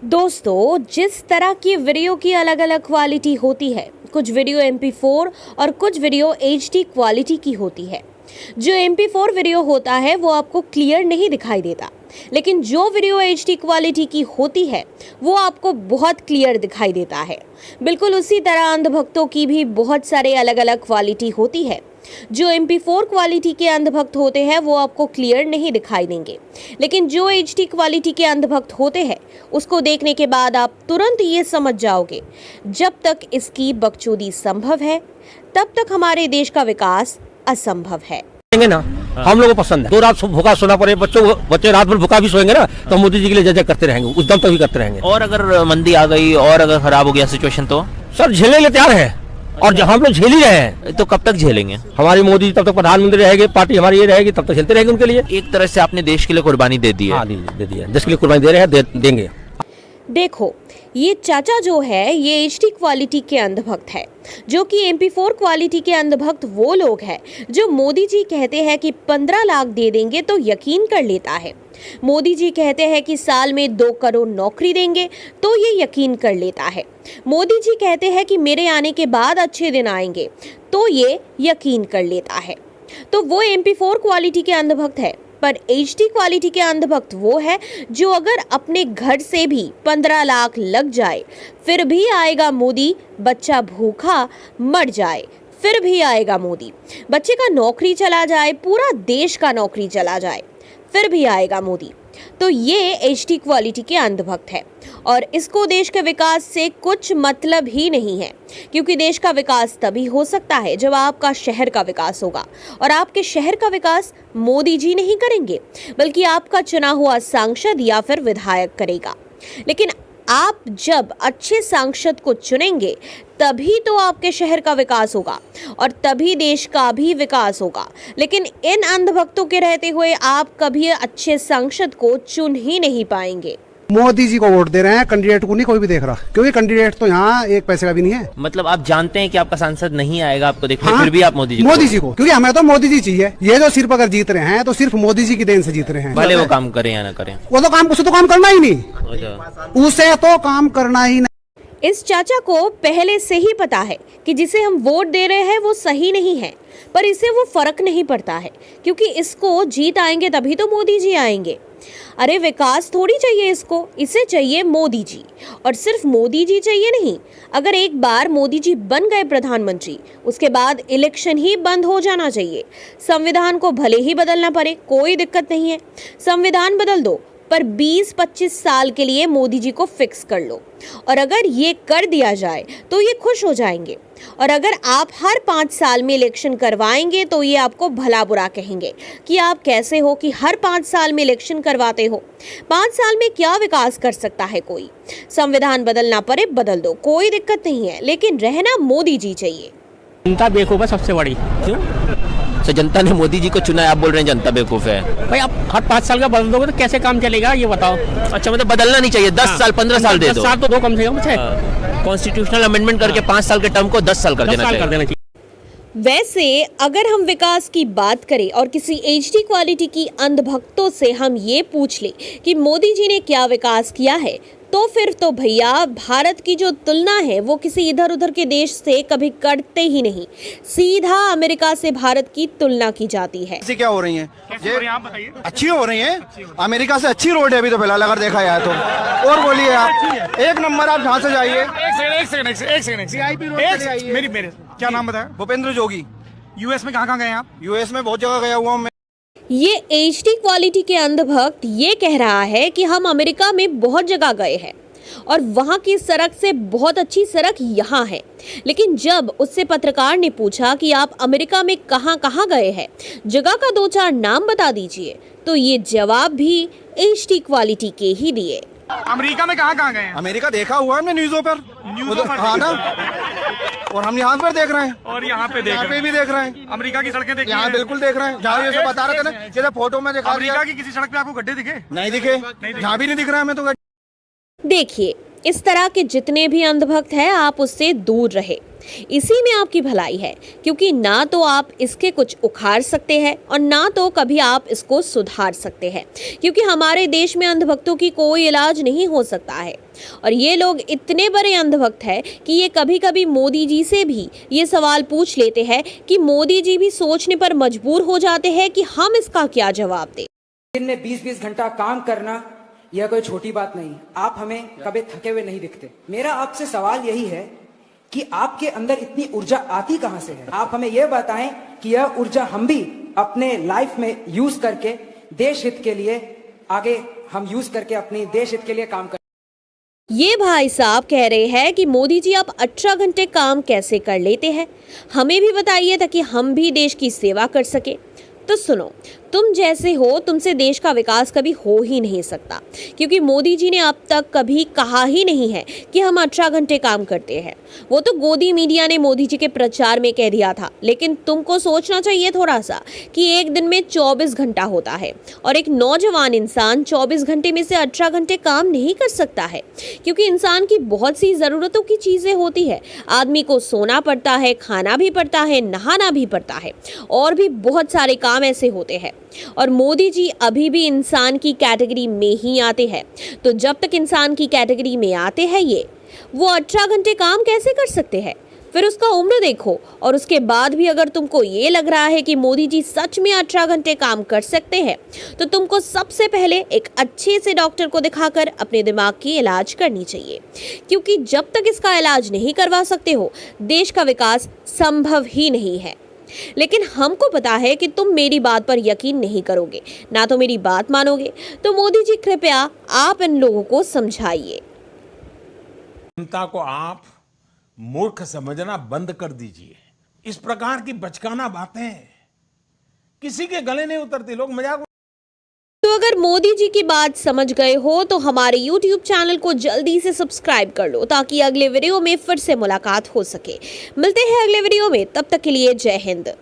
दोस्तों, जिस तरह की वीडियो की अलग अलग क्वालिटी होती है, कुछ वीडियो MP4 और कुछ वीडियो HD क्वालिटी की होती है। जो MP4 वीडियो होता है वो आपको क्लियर नहीं दिखाई देता, लेकिन जो वीडियो HD क्वालिटी की होती है वो आपको बहुत क्लियर दिखाई देता है। बिल्कुल उसी तरह अंधभक्तों की भी बहुत सारे अलग अलग क्वालिटी होती है। जो MP4 क्वालिटी के अंधभक्त होते हैं वो आपको क्लियर नहीं दिखाई देंगे, लेकिन जो HD क्वालिटी के अंधभक्त होते हैं उसको देखने के बाद आप तुरंत ये समझ जाओगे, जब तक इसकी बकचोदी संभव है तब तक हमारे देश का विकास असंभव है। ना हम लोगों को पसंद है। 2 रात भूखा सोना पड़े, बच्चे रात भर भूखा भी सोएंगे ना, तो मोदी जी के लिए जय जय करते रहेंगे, उस दम तक भी करते रहेंगे। और अगर मंदी आ गई और अगर खराब हो गया सिचुएशन तो सर झेलने के लिए तैयार है, और जब हम लोग झेल ही रहे हैं। तो कब तक झेलेंगे? हमारी मोदी तब तक प्रधानमंत्री रहेंगे, पार्टी हमारी ये रहेगी, तब तक झेलते रहेंगे उनके लिए। एक तरह से आपने देश के लिए कुर्बानी दे दी है। हाँ, दे दी है। देश के लिए कुर्बानी दे रहे हैं, देंगे। देखो, ये चाचा जो है ये HD क्वालिटी के अंधभक्त है, जो कि MP4 क्वालिटी के अंधभक्त वो लोग हैं जो मोदी जी कहते हैं कि 15 लाख दे देंगे तो यकीन कर लेता है। मोदी जी कहते हैं कि साल में 2 करोड़ नौकरी देंगे तो ये यकीन कर लेता है। मोदी जी कहते हैं कि मेरे आने के बाद अच्छे दिन आएंगे तो ये यकीन कर लेता है। तो वो MP4 क्वालिटी के अंधभक्त है, पर HD क्वालिटी के अंधभक्त वो है जो अगर अपने घर से भी 15 लाख लग जाए फिर भी आएगा मोदी, बच्चा भूखा मर जाए फिर भी आएगा मोदी, बच्चे का नौकरी चला जाए, पूरा देश का नौकरी चला जाए फिर भी आएगा मोदी। तो ये HD क्वालिटी के अंधभक्त है, और इसको देश के विकास से कुछ मतलब ही नहीं है, क्योंकि देश का विकास तभी हो सकता है जब आपका शहर का विकास होगा, और आपके शहर का विकास मोदी जी नहीं करेंगे बल्कि आपका चुना हुआ सांसद या फिर विधायक करेगा। लेकिन आप जब अच्छे सांसद को चुनेंगे तभी तो आपके शहर का विकास होगा और तभी देश का भी विकास होगा। लेकिन इन अंधभक्तों के रहते हुए आप कभी अच्छे सांसद को चुन ही नहीं पाएंगे। मोदी जी को वोट दे रहे हैं, कैंडिडेट को नहीं कोई भी देख रहा, क्योंकि कैंडिडेट तो यहाँ एक पैसे का भी नहीं है। मतलब आप जानते हैं कि आपका सांसद नहीं आएगा आपको देखने, हाँ, फिर भी आप मोदी जी को, क्योंकि हमें तो मोदी जी चाहिए। ये जो सिर्फ अगर जीत रहे हैं तो सिर्फ मोदी जी की देन से जीत रहे हैं, भले वो काम करें या ना करें। वो तो काम, उसे तो काम करना ही नहीं, उसे तो काम करना ही नहीं। इस चाचा को पहले से ही पता है कि जिसे हम वोट दे रहे हैं वो सही नहीं है, पर इसे वो फर्क नहीं पड़ता है, क्योंकि इसको जीत आएंगे तभी तो मोदी जी आएंगे। अरे विकास थोड़ी चाहिए इसको, इसे चाहिए मोदी जी। और सिर्फ मोदी जी चाहिए नहीं, अगर एक बार मोदी जी बन गए प्रधानमंत्री उसके बाद इलेक्शन ही बंद हो जाना चाहिए। संविधान को भले ही बदलना पड़े, कोई दिक्कत नहीं है, संविधान बदल दो, पर 20-25 साल के लिए मोदी जी को फिक्स कर लो। और अगर ये कर दिया जाए तो ये खुश हो जाएंगे, और अगर आप हर 5 साल में इलेक्शन करवाएंगे तो ये आपको भला बुरा कहेंगे कि आप कैसे हो कि हर 5 साल में इलेक्शन करवाते हो। 5 साल में क्या विकास कर सकता है कोई? संविधान बदलना पड़े बदल दो, कोई दिक्कत नहीं है, लेकिन रहना मोदी जी चाहिए। जनता बेवकूफ है सबसे बड़ी। क्यों? तो जनता ने मोदी जी को चुना है, आप बोल रहे हैं जनता बेवकूफ है। भाई आप हर 5 साल का बदल दोगे तो कैसे काम चलेगा ये बताओ। अच्छा, मतलब बदलना नहीं चाहिए, 10 साल 15 साल दे दो। 10 साल तो दो कम से कम। कॉन्स्टिट्यूशनल अमेंडमेंट करके 5 साल के टर्म को 10 साल कर देना चाहिए। वैसे अगर हम विकास की बात करें और किसी HD क्वालिटी की अंधभक्तों से हम ये पूछ ले कि मोदी जी ने क्या विकास किया है, तो फिर तो भैया भारत की जो तुलना है वो किसी इधर उधर के देश से कभी करते ही नहीं, सीधा अमेरिका से भारत की तुलना की जाती है। क्या हो रही हैं? अच्छी हो रही हैं, अमेरिका से अच्छी रोड है अभी तो फिलहाल अगर देखा जाए तो। और बोलिए आप, एक नंबर, आप जहाँ से जाइए। एक सेकंड मेरे क्या नाम बताया? भूपेंद्र जोगी। US में कहाँ गए आप? US में बहुत जगह गया हुआ हूँ। ये HD क्वालिटी के अंधभक्त ये कह रहा है कि हम अमेरिका में बहुत जगह गए हैं और वहाँ की सड़क से बहुत अच्छी सड़क यहाँ है, लेकिन जब उससे पत्रकार ने पूछा कि आप अमेरिका में कहाँ कहाँ गए हैं, जगह का 2-4 नाम बता दीजिए, तो ये जवाब भी HD क्वालिटी के ही दिए। अमेरिका में कहाँ गए हैं? अमेरिका देखा हुआ है हमने न्यूज़ों पर। हाँ ना, और हम यहाँ पर देख रहे हैं, और यहाँ पे भी देख रहे हैं। अमेरिका की सड़कें देखी यहाँ बिल्कुल देख रहे हैं, जहाँ ये बता रहे थे ना, जैसे फोटो में दिखा। अमेरिका की किसी सड़क पे आपको गड्ढे दिखे? नहीं दिखे, जहाँ भी नहीं दिख रहा है हमें तो। देखिए, इस तरह के जितने भी अंधभक्त हैं आप उससे दूर रहे, इसी में आपकी भलाई है, क्योंकि ना तो आप इसके कुछ उखाड़ सकते हैं और ना तो कभी आप इसको सुधार सकते हैं, क्योंकि हमारे देश में अंधभक्तों की कोई इलाज नहीं हो सकता है। और ये लोग इतने बड़े अंधभक्त हैं कि ये कभी कभी मोदी जी से भी ये सवाल पूछ लेते हैं कि मोदी जी भी सोचने पर मजबूर हो जाते हैं कि हम इसका क्या जवाब दें। दिन में 20-20 घंटा काम करना यह कोई छोटी बात नहीं। आप हमें कभी थके हुए नहीं दिखते। मेरा आपसे सवाल यही है कि आपके अंदर इतनी ऊर्जा आती कहां से है? आप हमें यह बताएं कि यह ऊर्जा हम भी अपने लाइफ में यूज करके देश हित के लिए आगे हम यूज करके अपनी देश हित के लिए काम कर। ये भाई साहब कह रहे हैं कि मोदी जी आप 18 घंटे काम कैसे कर लेते हैं, हमें भी बताइए ताकि हम भी देश की सेवा कर सके। तो सुनो, तुम जैसे हो, तुमसे देश का विकास कभी हो ही नहीं सकता, क्योंकि मोदी जी ने अब तक कभी कहा ही नहीं है कि हम 18 घंटे काम करते हैं। वो तो गोदी मीडिया ने मोदी जी के प्रचार में कह दिया था, लेकिन तुमको सोचना चाहिए थोड़ा सा कि एक दिन में 24 घंटा होता है और एक नौजवान इंसान 24 घंटे में से 18 घंटे काम नहीं कर सकता है, क्योंकि इंसान की बहुत सी ज़रूरतों की चीज़ें होती है। आदमी को सोना पड़ता है, खाना भी पड़ता है, नहाना भी पड़ता है, और भी बहुत सारे काम ऐसे होते हैं। और मोदी जी अभी भी इंसान की कैटेगरी में ही आते हैं। तो जब तक इंसान की कैटेगरी में आते हैं वो 18 घंटे काम कैसे कर सकते हैं? फिर उसका उम्र देखो, और उसके बाद भी अगर तुमको ये लग रहा है कि मोदी जी सच में 18 घंटे काम कर सकते हैं, तो तुमको सबसे पहले एक अच्छे से डॉक्टर को दिखाकर अपने दिमाग की इलाज करनी चाहिए, क्योंकि जब तक इसका इलाज नहीं करवा सकते हो, देश का विकास संभव ही नहीं है। लेकिन हमको पता है कि तुम मेरी बात पर यकीन नहीं करोगे, ना तो मेरी बात मानोगे। तो मोदी जी कृपया आप इन लोगों को समझाइए। जनता को आप मूर्ख समझना बंद कर दीजिए। इस प्रकार की बचकाना बातें किसी के गले नहीं उतरती, लोग मजाक। तो अगर मोदी जी की बात समझ गए हो तो हमारे YouTube चैनल को जल्दी से सब्सक्राइब कर लो, ताकि अगले वीडियो में फिर से मुलाकात हो सके। मिलते हैं अगले वीडियो में, तब तक के लिए जय हिंद।